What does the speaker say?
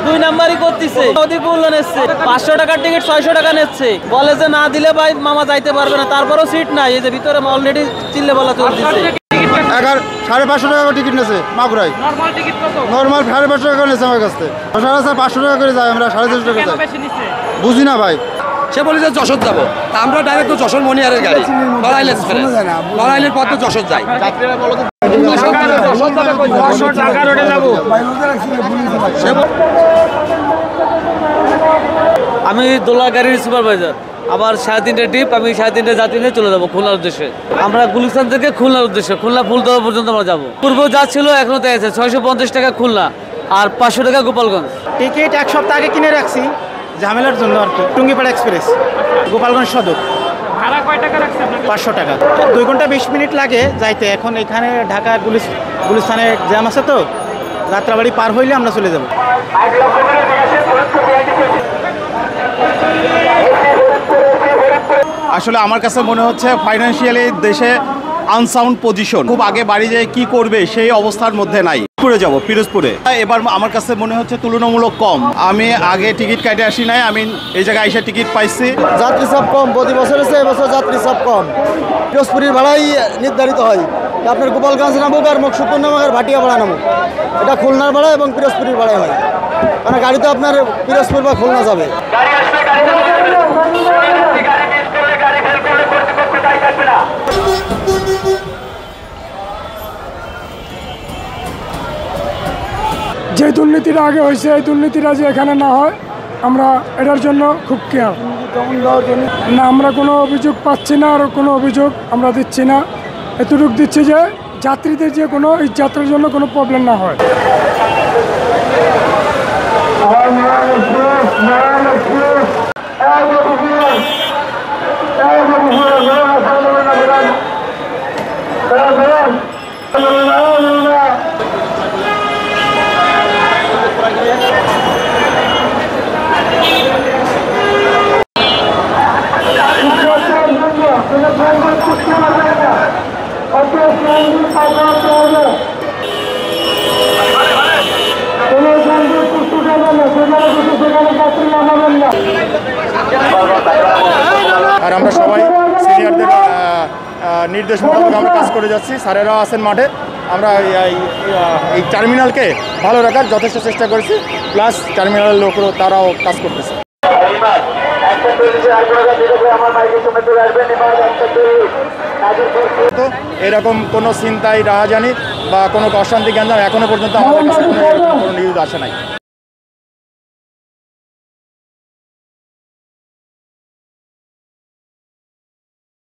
দুই নাম্বারই করতেছে, অধিক মূল্য নিচ্ছে। 500 টাকার টিকিট 600 টাকা নিচ্ছে, বলে যে না দিলে ভাই মামা যাইতে পারবে না। তারপরেও সিট নাই, এই যে ভিতরে অলরেডি চিল্লে বলা চলতেছে। 550 টাকা টিকিট নেছে মাগুরাই। নর্মাল 550 টাকা নেছে আমার কাছ থেকে। 500 টাকা করে যাই আমরা, 450 টাকা যাই। বুঝি না ভাই। সে বলে যে যশোর যাবো, তা আমরা ডাইরেক্ট তো যশোর মনিহারের গাড়ি, নড়াইল এক্সপ্রেস, নড়াইলের পথে যশোর যাই। আমি দোলা গাড়ির সুপারভাইজার, আবার 3:30 ট্রিপ, আমি 3:30 যাত্রী নিয়ে চলে যাবো খুলনার উদ্দেশ্যে। আমরা গুলিস্তান থেকে খুলনার উদ্দেশ্যে, খুলনা ফুলতলা পর্যন্ত আমরা যাবো। পূর্ব যা ছিল এখনো তাই আছে, 650 টাকা খুলনা আর 500 টাকা গোপালগঞ্জ। টিকিট এক সপ্তাহ আগে কিনে রাখছি ঝামেলার জন্য আর কি। টুঙ্গিপাড়া এক্সপ্রেস গোপালগঞ্জ সদর। ভাড়া কয় টাকা রাখছে আপনার? 500 টাকা। 2 ঘন্টা 20 মিনিট লাগে যাইতে। এখন এখানে ঢাকা গুলিস্তানে জ্যাম আছে, তো যাত্রাবাড়ি পার হইলে আমরা চলে যাব। আসলে আমার কাছে মনে হচ্ছে ফাইন্যান্সিয়ালি দেশে আনসাউন্ড পজিশন, খুব আগে বাড়ি যেয়ে কি করবে সেই অবস্থার মধ্যে নাই। যাব পিরোজপুরে, এবার আমার কাছে মনে হচ্ছে তুলনামূলক কম। আমি আগে টিকিট কাটে আসি নাই, আমি এই জায়গায় এসে টিকিট পাইছি। যাত্রী চাপ কম, প্রতি বছর এসে এবছর যাত্রী চাপ কম। পিরোজপুরের ভাড়াই নির্ধারিত হয়, আপনার গোপালগঞ্জ নামুক আর মকসুদপুর নামুক আর ভাটিয়া ভাড়া নামুক, এটা খুলনার ভাড়া এবং পিরোজপুরের ভাড়াই হয়। কারণ গাড়ি তো আপনার পিরোজপুর বা খুলনা যাবে। যে দুর্নীতিটা আগে হয়েছে, এই দুর্নীতিটা যে এখানে না হয়, আমরা এটার জন্য খুব কেয়ার। না, আমরা কোনো অভিযোগ পাচ্ছি না, আর কোনো অভিযোগ আমরা দিচ্ছি না। এতটুকু দিচ্ছি যে যাত্রীদের যে কোনো এই যাত্রার জন্য কোনো প্রবলেম না হয়। আর আমরা সবাই সিনিয়রদের নির্দেশ মোতাবেক আমরা কাজ করে যাচ্ছি। স্যারেরাও আছেন মাঠে। আমরা এই টার্মিনালকে ভালো রাখার যথেষ্ট চেষ্টা করেছি, প্লাস টার্মিনালের লোকরাও তারাও কাজ করতেছে। এরকম কোনো চিন্তায় রাহাজানি বা কোনো অশান্তি জ্ঞান এখনো পর্যন্ত আমাদের কাছে কোনো নিউজ আসে নাই।